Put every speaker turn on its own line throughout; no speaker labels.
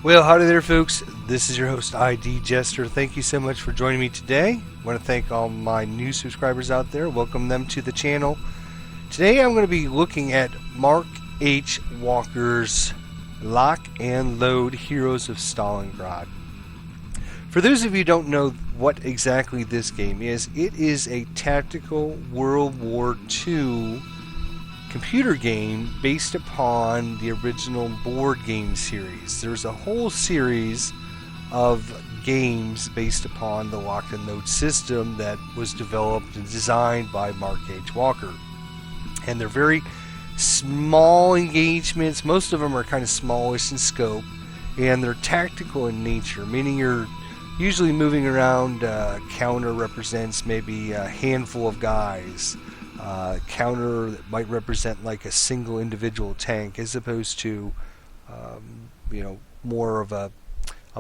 Well, howdy there, folks. This is your host, ID Jester. Thank you so much for joining me today. I want to thank all my new subscribers out there. Welcome them to the channel. Today I'm going to be looking at Mark H. Walker's Lock and Load Heroes of Stalingrad. For those of you who don't know what exactly this game is, it is a tactical World War II computer game based upon the original board game series. There's a whole series of games based upon the lock and load system that was developed and designed by Mark H. Walker. And they're very small engagements. Most of them are kind of smallish in scope, and they're tactical in nature, meaning you're usually moving around. Counter represents maybe a handful of guys. Counter that might represent like a single individual tank, as opposed to more of a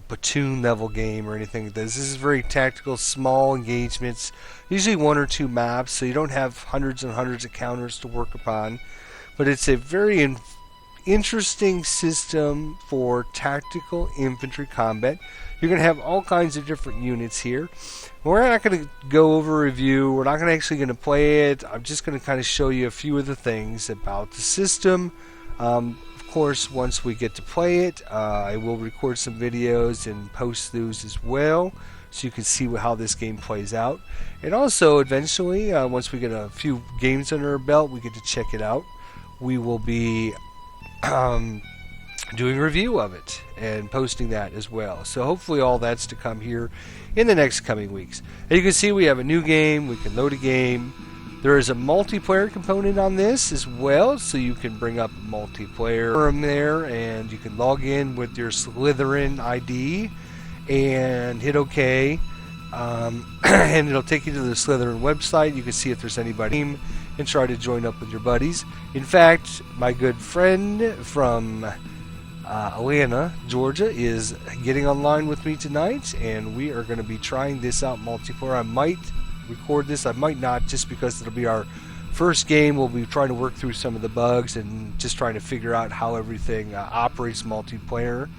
platoon level game or anything like this. This is very tactical, small engagements, usually one or two maps, so you don't have hundreds and hundreds of counters to work upon. But it's a very interesting system for tactical infantry combat. You're going to have all kinds of different units here. We're not going to go over a review. We're not actually going to play it. I'm just going to kind of show you a few of the things about the system. Of course, once we get to play it, I will record some videos and post those as well, so you can see how this game plays out. And also, eventually, once we get a few games under our belt, we get to check it out. We will be doing a review of it and posting that as well. So hopefully all that's to come here in the next coming weeks. As you can see, we have a new game. We can load a game. There is a multiplayer component on this as well, so you can bring up multiplayer from there, and you can log in with your Slytherin ID and hit OK. And it'll take you to the Slytherin website. You can see if there's anybody and try to join up with your buddies. In fact, my good friend from Atlanta, Georgia, is getting online with me tonight, and we are going to be trying this out multiplayer. I might record this, I might not, just because it'll be our first game. We'll be trying to work through some of the bugs and just trying to figure out how everything operates multiplayer.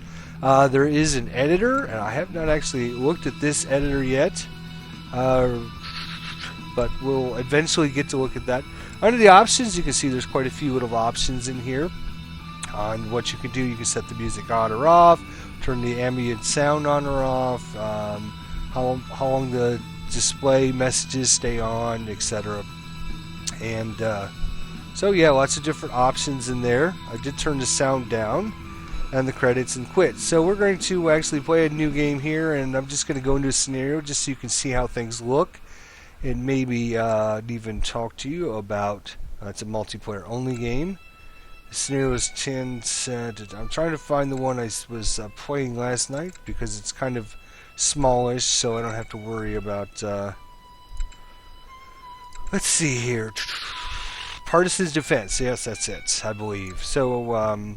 There is an editor, and I have not actually looked at this editor yet, but we'll eventually get to look at that. Under the options, you can see there's quite a few little options in here on what you can do. You can set the music on or off, turn the ambient sound on or off, how long the display messages stay on, etc. And so yeah, lots of different options in there. I did turn the sound down and the credits and quit. So we're going to actually play a new game here, and I'm just going to go into a scenario just so you can see how things look, and maybe even talk to you about it's a multiplayer only game. The scenario is 10 cent. I'm trying to find the one I was playing last night because it's kind of smallish, so I don't have to worry about let's see here. Partisans Defense. Yes, that's it, I believe. So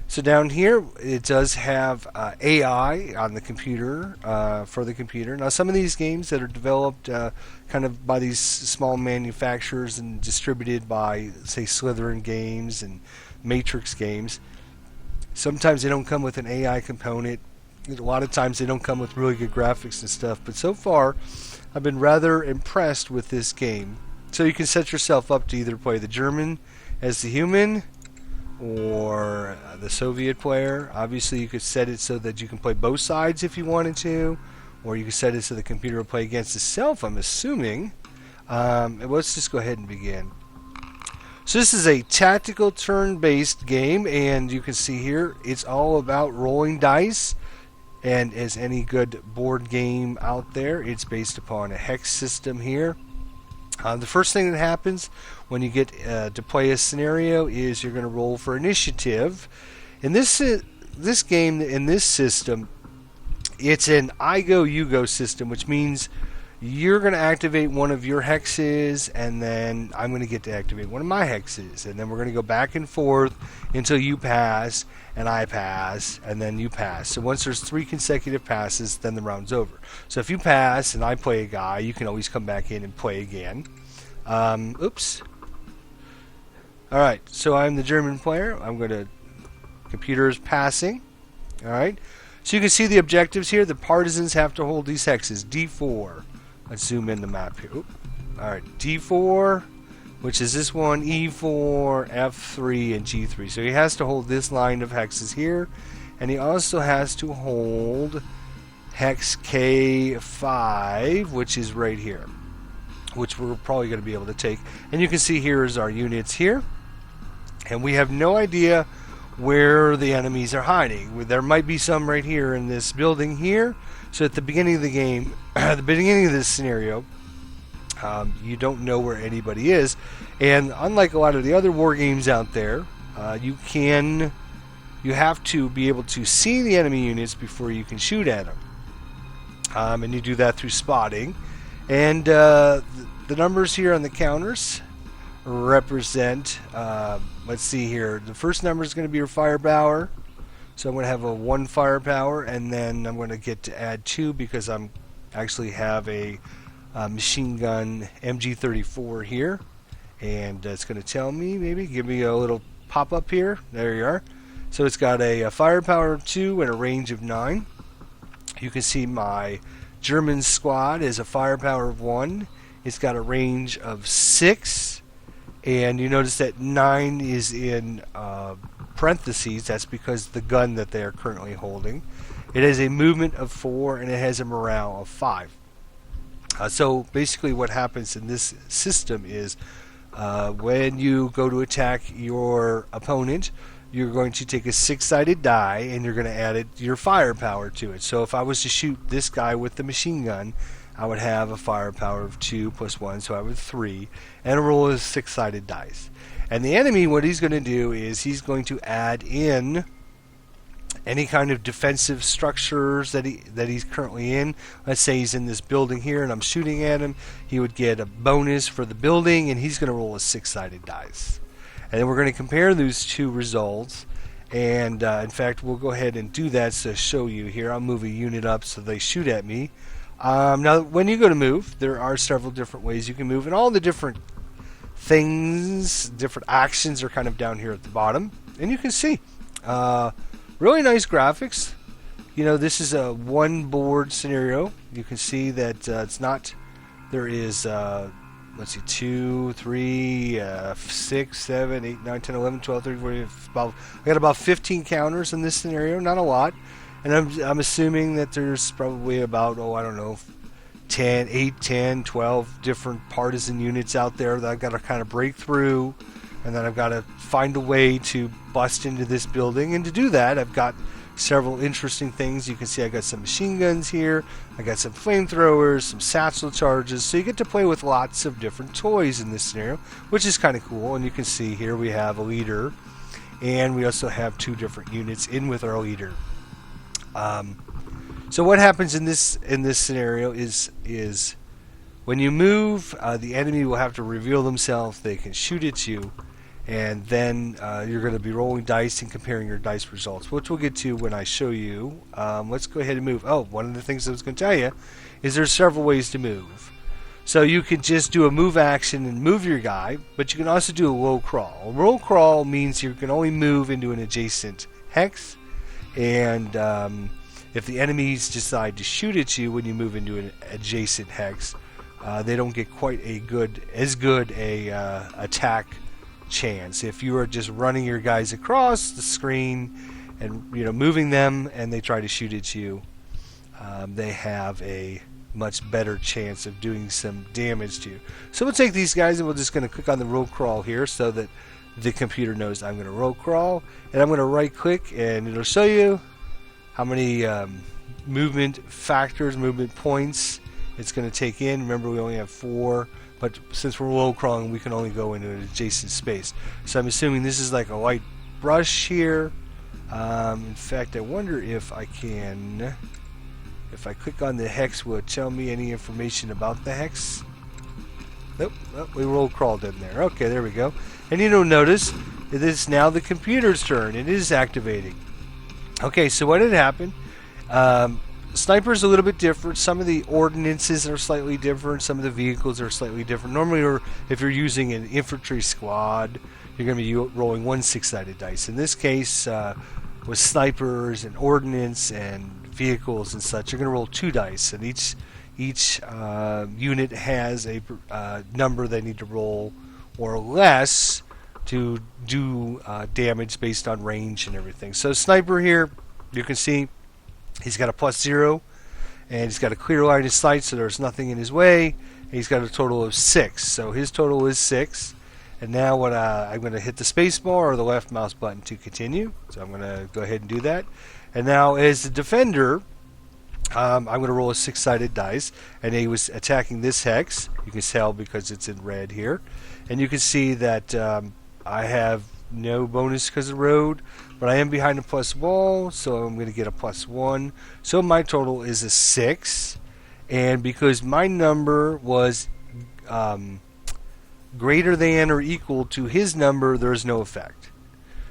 so down here it does have AI on the computer, for the computer. Now some of these games that are developed kind of by these small manufacturers and distributed by, say, Slytherin Games and Matrix Games, sometimes they don't come with an AI component. A lot of times they don't come with really good graphics and stuff. But so far I've been rather impressed with this game. So you can set yourself up to either play the German as the human or the Soviet player. Obviously you could set it so that you can play both sides if you wanted to, or you could set it so the computer will play against itself, I'm assuming. Let's just go ahead and begin. So this is a tactical turn-based game, and you can see here it's all about rolling dice. And as any good board game out there, it's based upon a hex system here. The first thing that happens when you get to play a scenario is you're going to roll for initiative. In this game, in this system, it's an I go, you go system, which means you're going to activate one of your hexes, and then I'm going to get to activate one of my hexes, and then we're going to go back and forth until you pass, and I pass, and then you pass. So once there's 3 consecutive passes, then the round's over. So if you pass and I play a guy, you can always come back in and play again. Oops. Alright, so I'm the German player. I'm going to... Computer is passing. Alright. So you can see the objectives here. The partisans have to hold these hexes. D4. Let's zoom in the map here. Oop. All right, D4, which is this one, E4, F3, and G3. So he has to hold this line of hexes here, and he also has to hold hex K5, which is right here, which we're probably going to be able to take. And you can see here is our units here, and we have no idea where the enemies are hiding. There might be some right here in this building here. So at the beginning of the game, at the beginning of this scenario, you don't know where anybody is. And unlike a lot of the other war games out there, you have to be able to see the enemy units before you can shoot at them. And you do that through spotting. And the numbers here on the counters represent, let's see here, the first number is going to be your firepower. So I'm going to have a 1 firepower, and then I'm going to get to add 2 because I'm actually have a machine gun MG34 here. And it's going to tell me, maybe, give me a little pop-up here. There you are. So it's got a firepower of 2 and a range of 9. You can see my German squad is a firepower of 1. It's got a range of 6. And you notice that 9 is in parentheses. That's because the gun that they are currently holding. It has a movement of 4 and it has a morale of 5. So basically what happens in this system is when you go to attack your opponent, you're going to take a 6-sided die and you're going to add your firepower to it. So if I was to shoot this guy with the machine gun, I would have a firepower of 2 plus 1, so I would have 3, and a roll of 6-sided dice. And the enemy, what he's going to do is he's going to add in any kind of defensive structures that he's currently in. Let's say he's in this building here and I'm shooting at him. He would get a bonus for the building, and he's going to roll a 6-sided dice. And then we're going to compare those two results. And in fact, we'll go ahead and do that to show you here. I'll move a unit up so they shoot at me. Now, when you go to move, there are several different ways you can move, and all the different things, different actions are kind of down here at the bottom. And you can see really nice graphics. You know, this is a one board scenario. You can see that it's not, there is, let's see, 2, 3, 6, 7, 8, 9, 10, 11, 12, 13, 14, I got about 15 counters in this scenario, not a lot. And I'm assuming that there's probably about, I don't know, 8, 10, 12 different partisan units out there that I've got to kind of break through. And then I've got to find a way to bust into this building. And to do that, I've got several interesting things. You can see I got some machine guns here. I got some flamethrowers, some satchel charges. So you get to play with lots of different toys in this scenario, which is kind of cool. And you can see here we have a leader. And we also have 2 different units in with our leader. So what happens in this scenario is when you move, the enemy will have to reveal themselves. They can shoot at you, and then you're going to be rolling dice and comparing your dice results, which we'll get to when I show you. Let's go ahead and move. One of the things I was going to tell you is there's several ways to move. So you can just do a move action and move your guy, but you can also do a roll crawl. A roll crawl means you can only move into an adjacent hex. And if the enemies decide to shoot at you when you move into an adjacent hex, they don't get quite as good a attack chance. If you are just running your guys across the screen and moving them, and they try to shoot at you, they have a much better chance of doing some damage to you. So we'll take these guys and we're just going to click on the roll crawl here so that the computer knows I'm going to roll crawl, and I'm going to right click and it'll show you how many movement factors, movement points it's going to take in. Remember, we only have 4, but since we're roll crawling, we can only go into an adjacent space. So I'm assuming this is like a light brush here. In fact, I wonder if I can, if I click on the hex, will it tell me any information about the hex? Nope, we roll crawled in there. Okay, there we go. And you'll notice it is now the computer's turn. It is activating. Okay, so what had happened? Sniper's a little bit different. Some of the ordinances are slightly different. Some of the vehicles are slightly different. Normally, if you're using an infantry squad, you're going to be rolling 1 6-sided dice. In this case, with snipers and ordnance and vehicles and such, you're going to roll 2 dice, and each unit has a number they need to roll or less to do damage based on range and everything. So sniper here, you can see he's got a +0, and he's got a clear line of sight, so there's nothing in his way. And he's got a total of 6, so his total is 6. And now what I'm going to hit the space bar or the left mouse button to continue. So I'm going to go ahead and do that. And now as the defender, I'm going to roll a 6-sided dice, and he was attacking this hex. You can tell because it's in red here. And you can see that I have no bonus because of road, but I am behind a plus wall, so I'm going to get a +1. So my total is a 6, and because my number was greater than or equal to his number, there's no effect.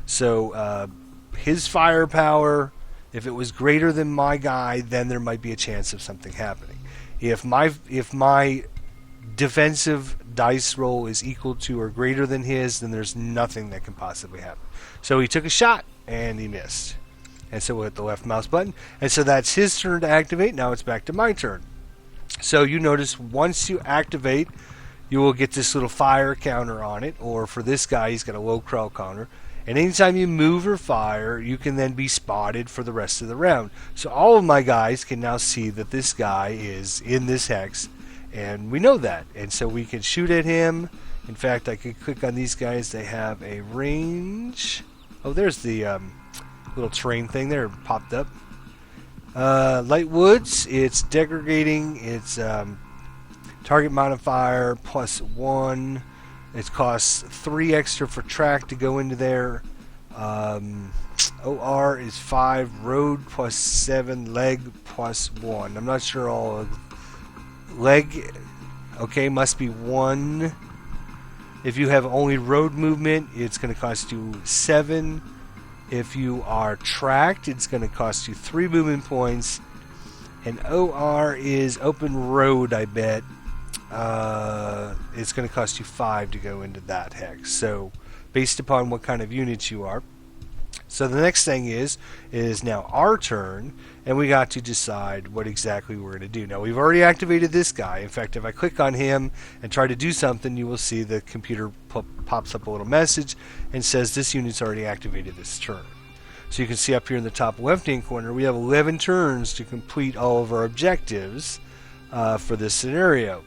So his firepower, if it was greater than my guy, then there might be a chance of something happening. If my defensive dice roll is equal to or greater than his, then there's nothing that can possibly happen. So he took a shot and he missed. And so we'll hit the left mouse button. And so that's his turn to activate. Now it's back to my turn. So you notice once you activate, you will get this little fire counter on it, or for this guy, he's got a low crawl counter. And anytime you move or fire, you can then be spotted for the rest of the round. So all of my guys can now see that this guy is in this hex, and we know that. And so we can shoot at him. In fact, I could click on these guys. They have a range. Oh, there's the little terrain thing there popped up. Light woods, it's degrading. It's target modifier +1. It costs 3 extra for track to go into there. OR is 5. Road +7. Leg +1. I'm not sure all of leg. Okay, must be 1. If you have only road movement, it's going to cost you 7. If you are tracked, it's going to cost you 3 movement points. And OR is open road, I bet. It's going to cost you 5 to go into that hex. So, based upon what kind of units you are. So the next thing is now our turn, and we got to decide what exactly we're going to do. Now we've already activated this guy. In fact, if I click on him and try to do something, you will see the computer pops up a little message and says this unit's already activated this turn. So you can see up here in the top left-hand corner, we have 11 turns to complete all of our objectives for this scenario.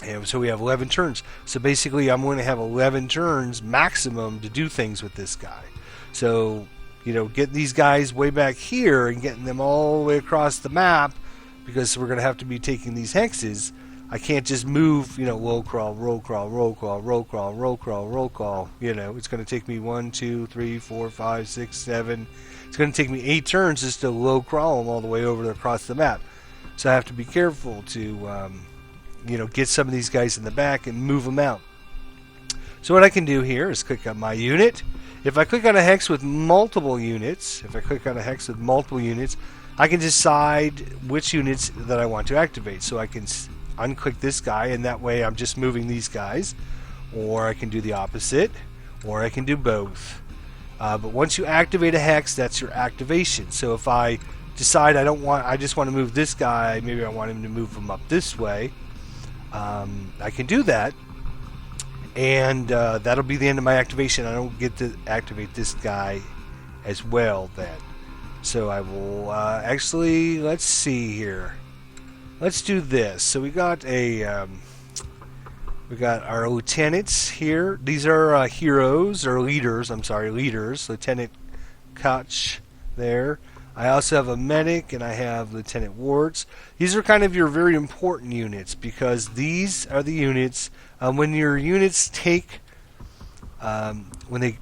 And so we have 11 turns. So basically, I'm going to have 11 turns maximum to do things with this guy. So, getting these guys way back here and getting them all the way across the map, because we're going to have to be taking these hexes. I can't just move, low crawl, roll crawl, roll crawl, roll crawl, roll crawl, roll crawl. It's going to take me 1, 2, 3, 4, 5, 6, 7. It's going to take me 8 turns just to low crawl them all the way over across the map. So I have to be careful to, get some of these guys in the back and move them out. So what I can do here is click on my unit. If I click on a hex with multiple units, I can decide which units that I want to activate. So I can unclick this guy, and that way I'm just moving these guys. Or I can do the opposite, or I can do both. But once you activate a hex, that's your activation. So if I decide I just want to move this guy, maybe I want him to move him up this way, I can do that. And that'll be the end of my activation. I don't get to activate this guy as well then. So I will actually, let's see here. Let's do this. So we got our lieutenants here. These are heroes, or leaders. Leaders. Lieutenant Koch there. I also have a medic, and I have Lieutenant Wards. These are kind of your very important units, because these are the units when your units take, when they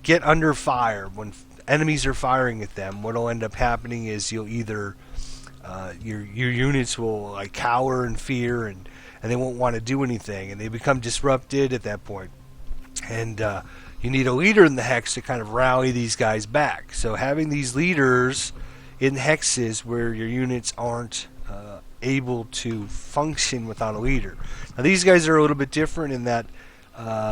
get under fire, when enemies are firing at them, what will end up happening is you'll either your units will cower in fear, and they won't want to do anything, and they become disrupted at that point. And you need a leader in the hex to kind of rally these guys back. So having these leaders in hexes where your units aren't able to function without a leader. Now these guys are a little bit different in that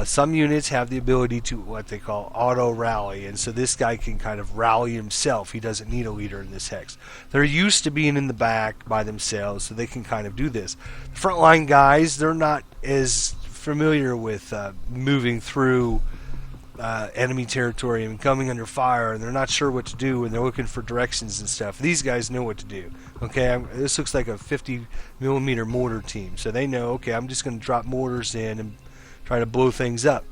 Some units have the ability to what they call auto rally, and so this guy can kind of rally himself. He doesn't need a leader in this hex. They're used to being in the back by themselves, so they can kind of do this. The frontline guys, they're not as familiar with moving through enemy territory and coming under fire, and they're not sure what to do, and they're looking for directions and stuff. These guys know what to do. Okay, this looks like a 50 millimeter mortar team, so they know, okay, I'm just going to drop mortars in and try to blow things up.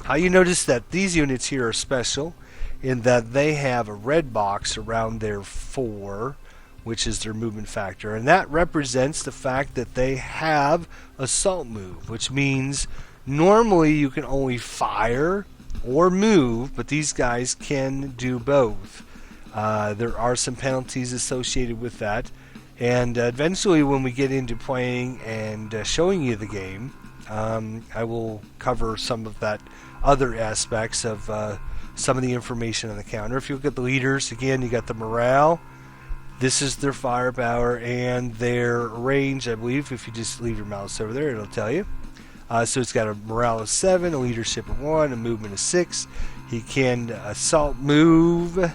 How you notice that these units here are special in that they have a red box around their 4, which is their movement factor, and that represents the fact that they have assault move, which means normally you can only fire or move, but these guys can do both. There are some penalties associated with that, and eventually when we get into playing and showing you the game, I will cover some of that other aspects of some of the information on the counter. If you look at the leaders, again, you got the morale. This is their firepower and their range, I believe. If you just leave your mouse over there, it'll tell you. So it's got a morale of 7, a leadership of 1, a movement of 6. He can assault move.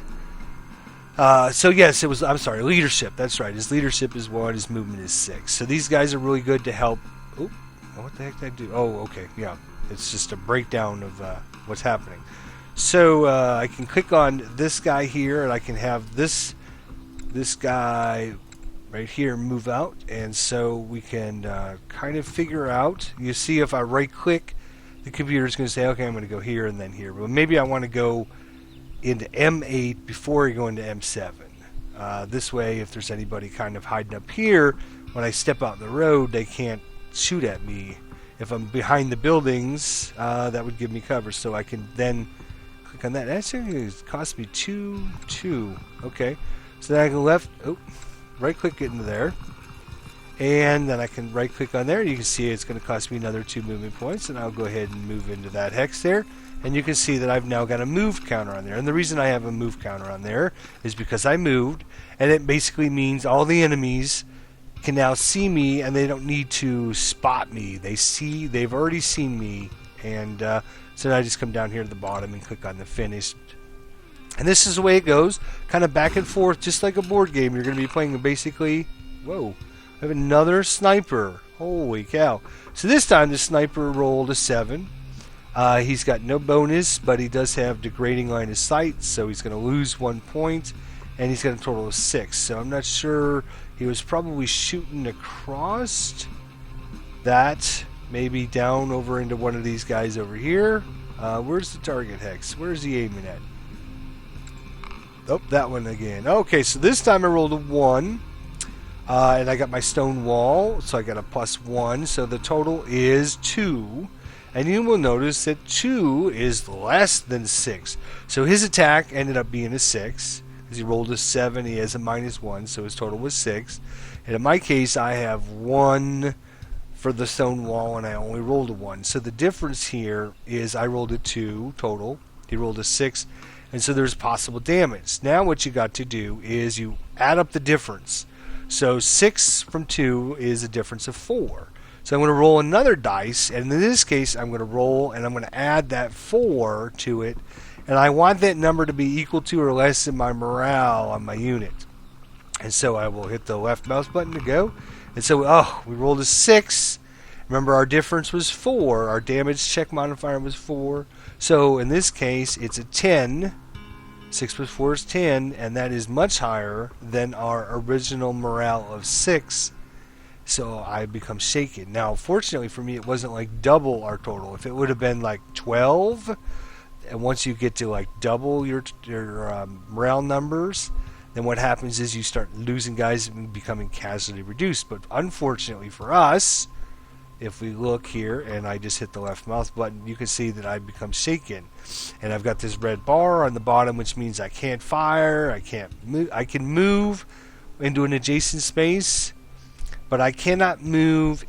So yes, leadership. That's right. His leadership is 1, his movement is 6. So these guys are really good to help. Oh, what the heck did I do? Oh, okay, yeah. It's just a breakdown of what's happening. So I can click on this guy here, and I can have this guy right here move out, and so we can kind of figure out. You see, if I right-click, the computer's going to say, okay, I'm going to go here and then here. But maybe I want to go into M8 before I go into M7. This way, if there's anybody kind of hiding up here, when I step out in the road, they can't shoot at me. If I'm behind the buildings, that would give me cover, so I can then click on that. Actually, it cost me 2. Okay, so then I can right click into there, and then I can right click on there. You can see it's going to cost me another 2 movement points, and I'll go ahead and move into that hex there, and you can see that I've now got a move counter on there. And the reason I have a move counter on there is because I moved, and it basically means all the enemies can now see me, and they don't need to spot me. They've already seen me, and so now I just come down here to the bottom and click on the finished. And this is the way it goes, kind of back and forth, just like a board game. You're going to be playing basically. Whoa, I have another sniper. Holy cow! So this time the sniper rolled a 7. He's got no bonus, but he does have degrading line of sight, so he's going to lose 1 point, and he's got a total of 6. So I'm not sure. He was probably shooting across that, maybe down over into one of these guys over here. Where's the target hex? Where's he aiming at? Oh, that one again. Okay, so this time I rolled a 1, and I got my stone wall, so I got a +1, so the total is 2. And you will notice that 2 is less than 6. So his attack ended up being a 6. He rolled a 7, he has a -1, so his total was 6. And in my case, I have 1 for the stone wall, and I only rolled a 1. So the difference here is I rolled a 2 total, he rolled a 6, and so there's possible damage. Now what you got to do is you add up the difference. So 6 from 2 is a difference of 4. So I'm going to roll another dice, and in this case, I'm going to roll, and I'm going to add that 4 to it. And I want that number to be equal to or less than my morale on my unit. And so I will hit the left mouse button to go. And so, we rolled a 6. Remember, our difference was 4. Our damage check modifier was 4. So in this case, it's a 10. 6 plus 4 is 10, and that is much higher than our original morale of 6. So I become shaken. Now, fortunately for me, it wasn't like double our total. If it would have been like 12... and once you get to like double your morale numbers, then what happens is you start losing guys and becoming casualty reduced. But unfortunately for us, if we look here and I just hit the left mouse button, you can see that I become shaken, and I've got this red bar on the bottom, which means I can't fire, I can't move. I can move into an adjacent space, but I cannot move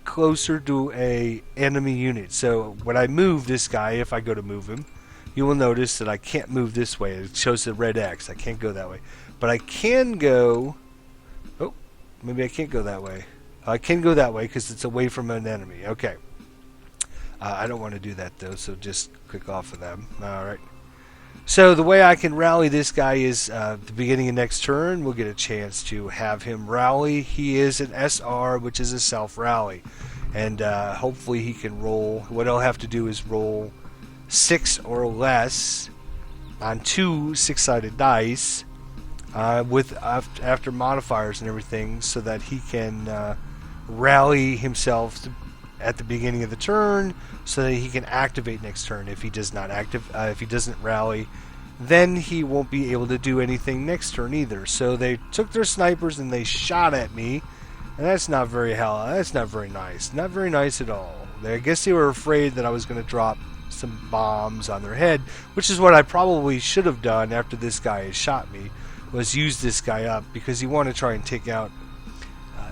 closer to a enemy unit. So when I move this guy, if I go to move him, you will notice that I can't move this way. It shows the red X. I can't go that way. But I can go... maybe I can't go that way. I can go that way because it's away from an enemy. Okay. I don't want to do that though, so just click off of them. Alright. So the way I can rally this guy is at the beginning of next turn, we'll get a chance to have him rally. He is an SR, which is a self-rally. And hopefully he can roll. What he'll have to do is roll 6 or less on 2 6-sided dice with after modifiers and everything, so that he can rally himself at the beginning of the turn, so that he can activate next turn. If he does not if he doesn't rally, then he won't be able to do anything next turn either. So they took their snipers and they shot at me, and that's not very nice. Not very nice at all. I guess they were afraid that I was going to drop some bombs on their head, which is what I probably should have done after this guy has shot me, was use this guy up, because you want to try and take out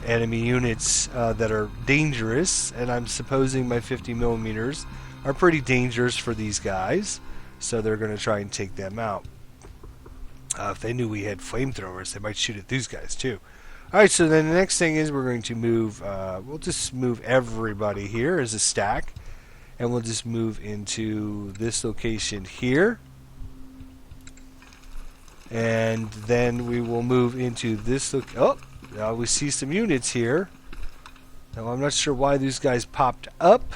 enemy units that are dangerous, and I'm supposing my 50 millimeters are pretty dangerous for these guys, so they're going to try and take them out. If they knew we had flamethrowers, they might shoot at these guys too. Alright, so then the next thing is we're going to move, we'll just move everybody here as a stack, and we'll just move into this location here, and then we will move into this now we see some units here. Now I'm not sure why these guys popped up.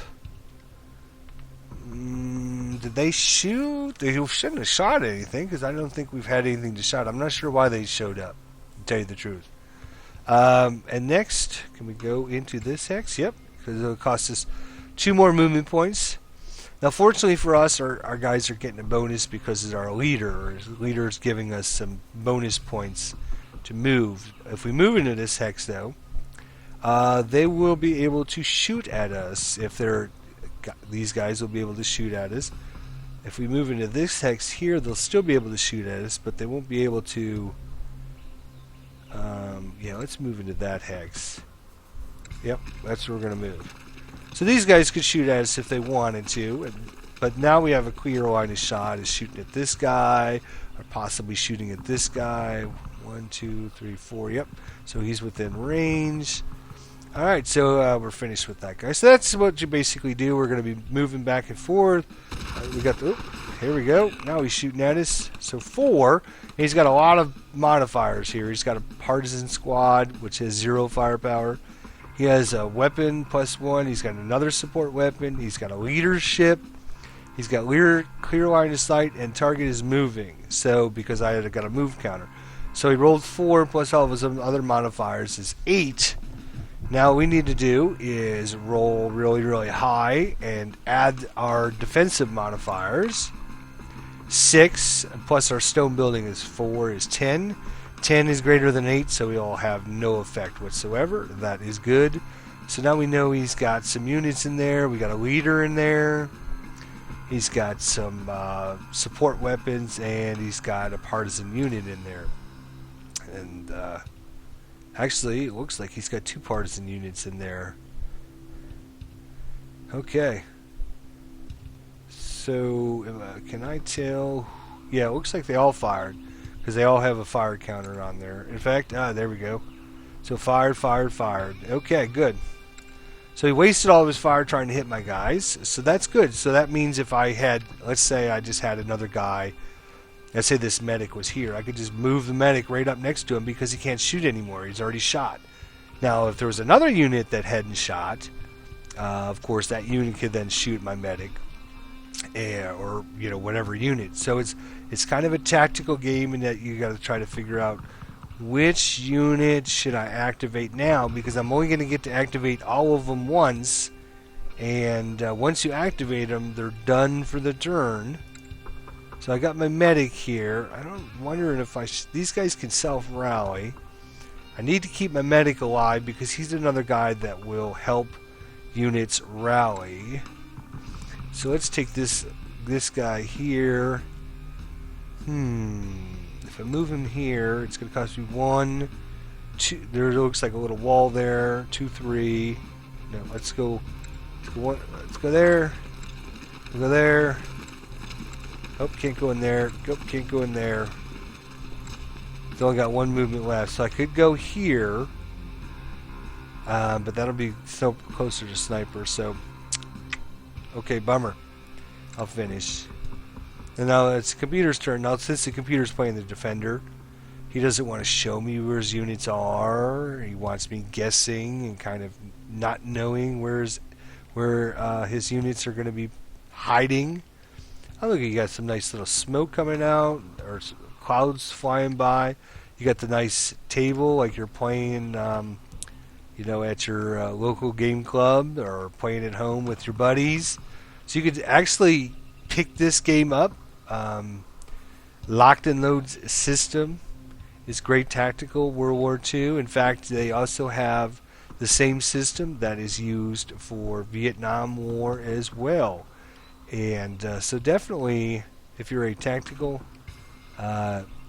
Did they shoot? They shouldn't have shot anything, because I don't think we've had anything to shot. I'm not sure why they showed up, to tell you the truth. And next, can we go into this hex? Yep, because it'll cost us 2 more movement points. Now fortunately for us, our guys are getting a bonus because of our leader. Our leader is giving us some bonus points to move. If we move into this hex though, they will be able to shoot at us. If these guys will be able to shoot at us. If we move into this hex here, they'll still be able to shoot at us, but they won't be able to. Yeah, let's move into that hex. Yep, that's where we're going to move. So these guys could shoot at us if they wanted to, but now we have a clear line of shot, is shooting at this guy, or possibly shooting at this guy. 1, 2, 3, 4. Yep. So he's within range. All right. So we're finished with that guy. So that's what you basically do. We're going to be moving back and forth. We got the. Here we go. Now he's shooting at us. So 4. He's got a lot of modifiers here. He's got a partisan squad, which has 0 firepower. He has a weapon +1. He's got another support weapon. He's got a leadership. He's got clear line of sight, and target is moving. So because I had got a move counter. So he rolled 4 plus all of his other modifiers is 8. Now what we need to do is roll really, really high and add our defensive modifiers. 6 plus our stone building is 4 is 10. 10 is greater than 8, so we'll have no effect whatsoever. That is good. So now we know he's got some units in there. We got a leader in there. He's got some support weapons, and he's got a partisan unit in there. And actually, it looks like he's got 2 partisan units in there. Okay. So, can I tell? Yeah, it looks like they all fired, because they all have a fire counter on there. In fact, there we go. So fired, fired, fired. Okay, good. So he wasted all of his fire trying to hit my guys. So that's good. So that means if I had, let's say I just had another guy. Let's say this medic was here. I could just move the medic right up next to him because he can't shoot anymore. He's already shot. Now, if there was another unit that hadn't shot, of course, that unit could then shoot my medic, or whatever unit. So it's kind of a tactical game in that you got to try to figure out which unit should I activate now, because I'm only going to get to activate all of them once, and once you activate them, they're done for the turn. So I got my medic here. I'm wondering if these guys can self-rally. I need to keep my medic alive because he's another guy that will help units rally. So let's take this guy here. If I move him here, it's going to cost me 1, 2. There looks like a little wall there. 2, 3. No, let's go there. We'll go there. Oh, can't go in there. Oh, can't go in there. It's only got 1 movement left, so I could go here, but that'll be so closer to sniper. So Okay, bummer. I'll finish. And now it's the computer's turn. Now since the computer's playing the defender, he doesn't want to show me where his units are. He wants me guessing and kind of not knowing where his units are going to be hiding. Oh, look, you got some nice little smoke coming out, or clouds flying by. You got the nice table like you're playing, at your local game club or playing at home with your buddies. So you could actually pick this game up. Locked and Load's system is great tactical World War II. In fact, they also have the same system that is used for Vietnam War as well. And so definitely, if you're a tactical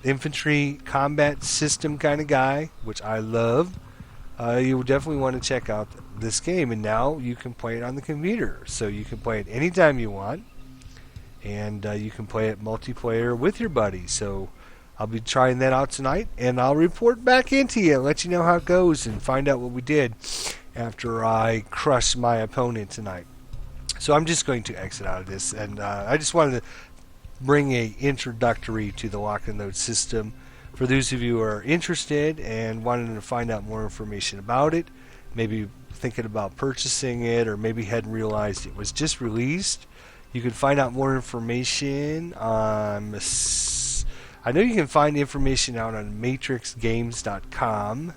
infantry combat system kind of guy, which I love, you would definitely want to check out this game. And now you can play it on the computer. So you can play it anytime you want. And you can play it multiplayer with your buddies. So I'll be trying that out tonight. And I'll report back into you and let you know how it goes and find out what we did after I crush my opponent tonight. So I'm just going to exit out of this. And I just wanted to bring a introductory to the lock and load system for those of you who are interested and wanting to find out more information about it, maybe thinking about purchasing it, or maybe hadn't realized it was just released. You can find out more information on, I know you can find information out on matrixgames.com.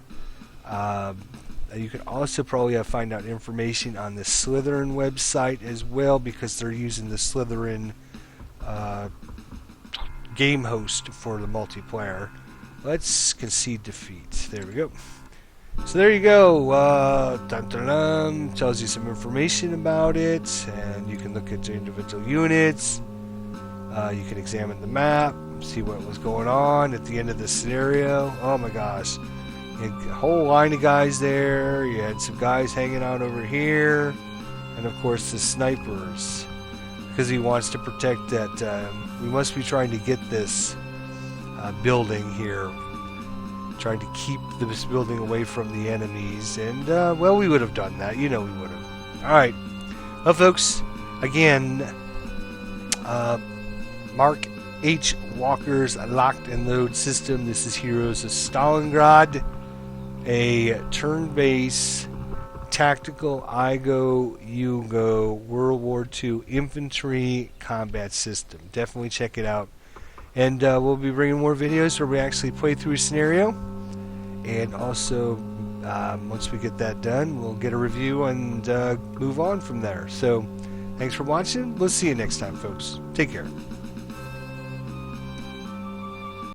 You can also probably find out information on the Slytherin website as well, because they're using the Slytherin game host for the multiplayer. Let's concede defeat. There we go. So there you go. Dun, dun, dun. Tells you some information about it, and you can look at the individual units. You can examine the map, see what was going on at the end of the scenario. Oh my gosh. A whole line of guys there. You had some guys hanging out over here, and of course the snipers, because he wants to protect that. We must be trying to get this building here, trying to keep this building away from the enemies. And well, we would have done that. We would have. All right. Well, folks, again, Mark H. Walker's Locked and Load system. This is Heroes of Stalingrad, a turn-based tactical I go, you go World War II infantry combat system. Definitely check it out. And we'll be bringing more videos where we actually play through a scenario. And also, once we get that done, we'll get a review and move on from there. So, thanks for watching. We'll see you next time, folks. Take care.